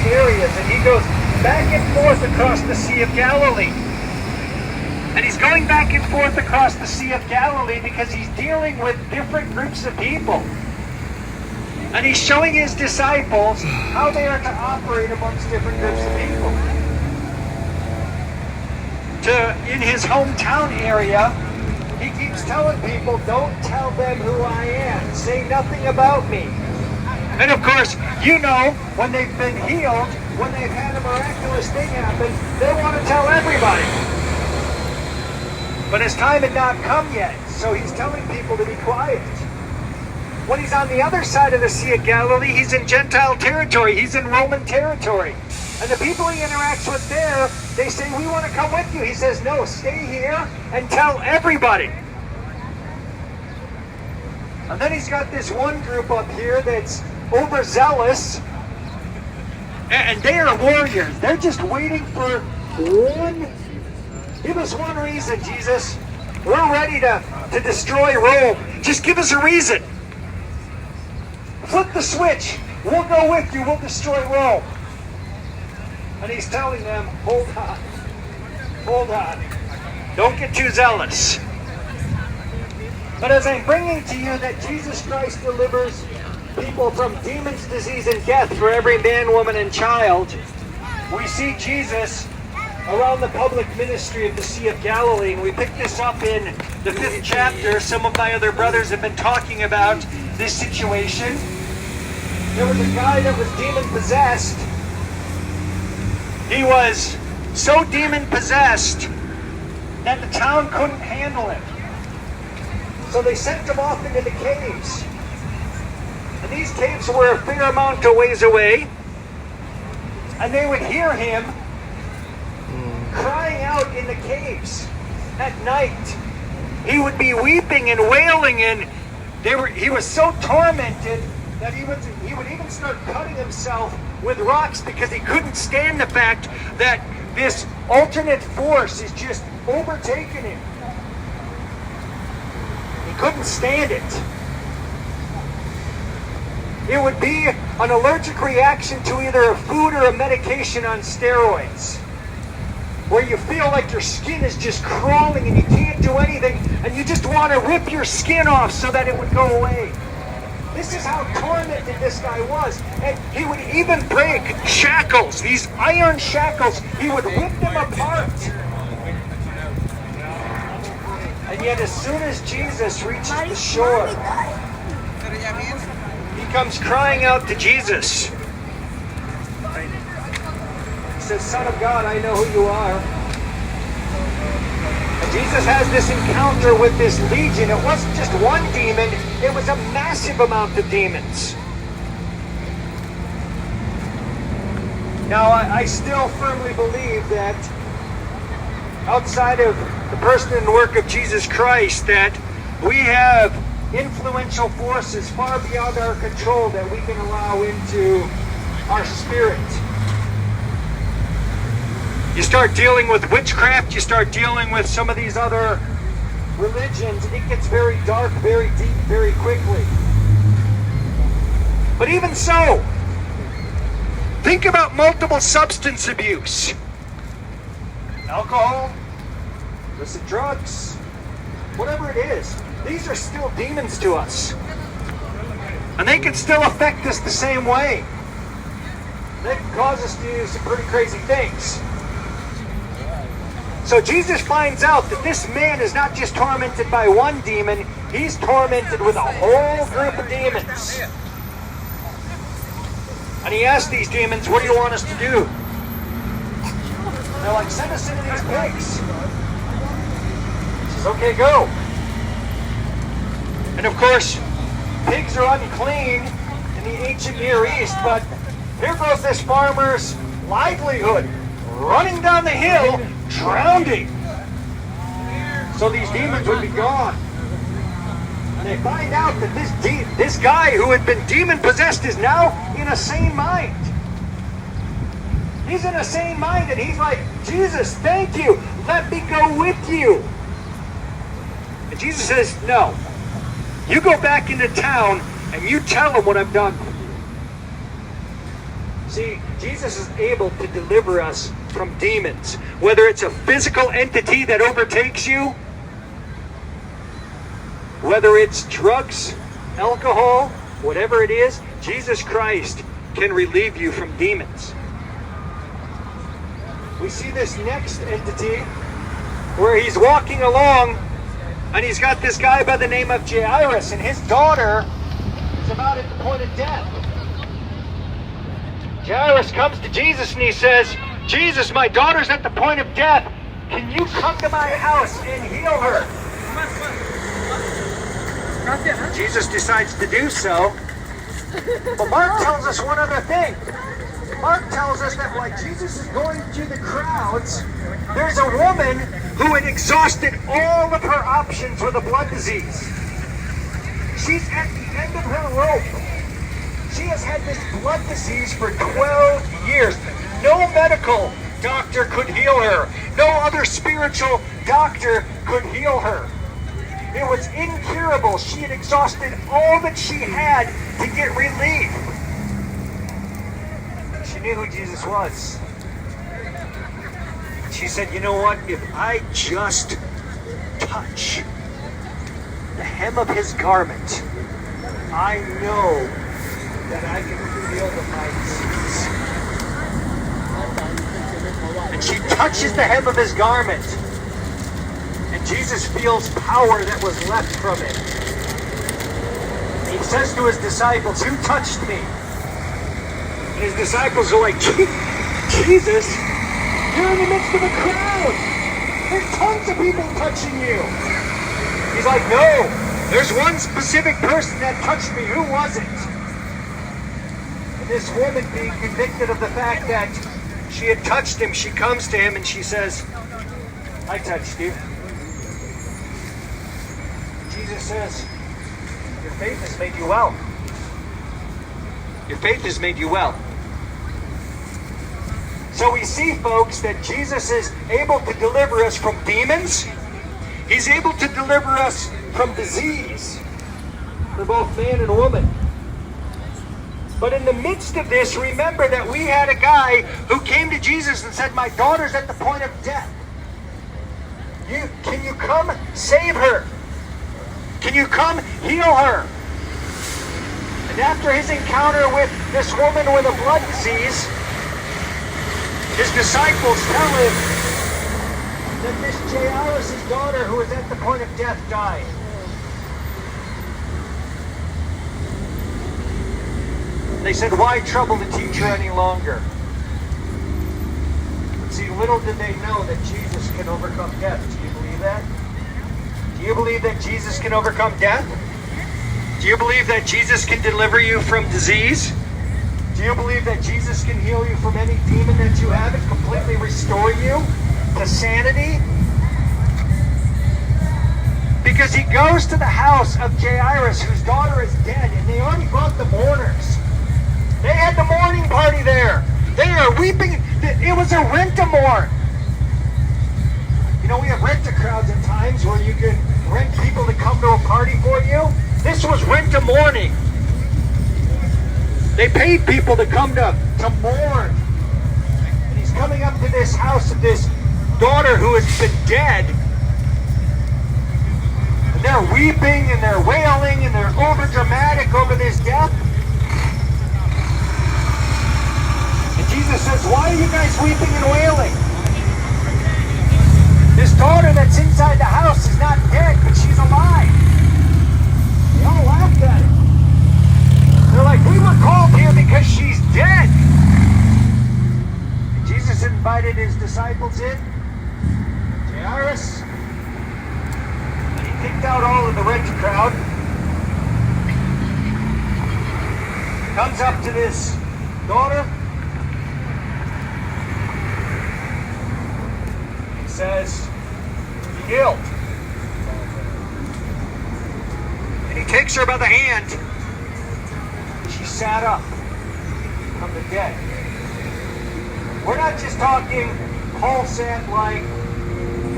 areas, and he goes back and forth across the Sea of Galilee. And he's going back and forth across the Sea of Galilee because he's dealing with different groups of people. And he's showing his disciples how they are to operate amongst different groups of people. In his hometown area, he keeps telling people, don't tell them who I am. Say nothing about me. And of course, you know, when they've been healed, when they've had a miraculous thing happen, they want to tell everybody. But his time had not come yet, so he's telling people to be quiet. When he's on the other side of the Sea of Galilee, he's in Gentile territory, he's in Roman territory. And the people he interacts with there, they say, we want to come with you. He says, no, stay here and tell everybody. And then he's got this one group up here that's overzealous, and they are warriors. They're just waiting for one. Give us one reason, Jesus. We're ready to destroy Rome. Just give us a reason. Flip the switch. We'll go with you. We'll destroy Rome. And he's telling them, hold on. Hold on. Don't get too zealous. But as I'm bringing to you that Jesus Christ delivers people from demons, disease, and death for every man, woman, and child, we see Jesus around the public ministry of the Sea of Galilee. And we pick this up in the 5th chapter. Some of my other brothers have been talking about this situation. There was a guy that was demon-possessed. He was so demon-possessed that the town couldn't handle him. So they sent him off into the caves. And these caves were a fair amount of ways away. And they would hear him crying out in the caves at night. He would be weeping and wailing, and he was so tormented that he would even start cutting himself with rocks because he couldn't stand the fact that this alternate force is just overtaking him. He couldn't stand it. It would be an allergic reaction to either a food or a medication on steroids, where you feel like your skin is just crawling and you can't do anything, and you just want to rip your skin off so that it would go away. This is how tormented this guy was. And he would even break shackles, these iron shackles. He would rip them apart. And yet as soon as Jesus reaches the shore, he comes crying out to Jesus. He says, Son of God, I know who you are. And Jesus has this encounter with this legion. It wasn't just one demon, it was a massive amount of demons. Now, I still firmly believe that outside of the person and work of Jesus Christ, that we have influential forces far beyond our control that we can allow into our spirit. You start dealing with witchcraft, you start dealing with some of these other religions, it gets very dark, very deep, very quickly. But even so, think about multiple substance abuse. Alcohol, illicit drugs, whatever it is, these are still demons to us. And they can still affect us the same way. They can cause us to do some pretty crazy things. So Jesus finds out that this man is not just tormented by one demon, he's tormented with a whole group of demons. And he asks these demons, what do you want us to do? They're like, send us into these pigs. He says, okay, go. And of course, pigs are unclean in the ancient Near East, but here goes this farmer's livelihood, running down the hill, drowning. So these demons would be gone. And they find out that this guy who had been demon-possessed is now in a sane mind. He's in a sane mind, and he's like, Jesus, thank you. Let me go with you. And Jesus says, no. You go back into town, and you tell them what I've done. See, Jesus is able to deliver us from demons. Whether it's a physical entity that overtakes you, whether it's drugs, alcohol, whatever it is, Jesus Christ can relieve you from demons. We see this next entity where he's walking along and he's got this guy by the name of Jairus, and his daughter is about at the point of death. Jairus comes to Jesus and he says, Jesus, my daughter's at the point of death. Can you come to my house and heal her? Jesus decides to do so. But Mark tells us one other thing. Mark tells us that while Jesus is going through the crowds, there's a woman who had exhausted all of her options with a blood disease. She's at the end of her rope. She has had this blood disease for 12 years. No medical doctor could heal her. No other spiritual doctor could heal her. It was incurable. She had exhausted all that she had to get relief. She knew who Jesus was. She said, you know what? If I just touch the hem of his garment, I know that I can heal the disease. And she touches the hem of his garment. And Jesus feels power that was left from it. He says to his disciples, who touched me? And his disciples are like, Jesus, you're in the midst of a crowd. There's tons of people touching you. He's like, no, there's one specific person that touched me. Who was it? And this woman, being convicted of the fact that she had touched him, she comes to him and she says, I touched you. Jesus says, your faith has made you well. Your faith has made you well. So we see, folks, that Jesus is able to deliver us from demons. He's able to deliver us from disease for both man and woman. But in the midst of this, remember that we had a guy who came to Jesus and said, my daughter's at the point of death. Can you come save her? Can you come heal her? And after his encounter with this woman with a blood disease, his disciples tell him that this Jairus' daughter, who is at the point of death, died. They said, why trouble the teacher any longer? But see, little did they know that Jesus can overcome death. Do you believe that? Do you believe that Jesus can overcome death? Do you believe that Jesus can deliver you from disease? Do you believe that Jesus can heal you from any demon that you have and completely restore you to sanity? Because he goes to the house of Jairus, whose daughter is dead, and they already brought the mourners. They had the mourning party there. They are weeping. It was a rent-a-mourn. You know, we have rent-a-crowds at times where you can rent people to come to a party for you. This was rent-a-mourning. They paid people to come to mourn. And he's coming up to this house of this daughter who has been dead. And they're weeping and they're wailing and they're over-dramatic over this death. And Jesus says, why are you guys weeping and wailing? This daughter that's inside the house is not dead, but she's alive. They all laughed at him. They're like, we were called here because she's dead. And Jesus invited his disciples in, Jairus, and he kicked out all of the rent crowd. Comes up to this daughter. He says, be healed. And he takes her by the hand. She sat up from the dead. We're not just talking pulse at like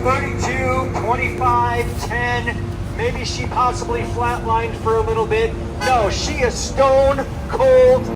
32, 25, 10. Maybe she possibly flatlined for a little bit. No, she is stone cold.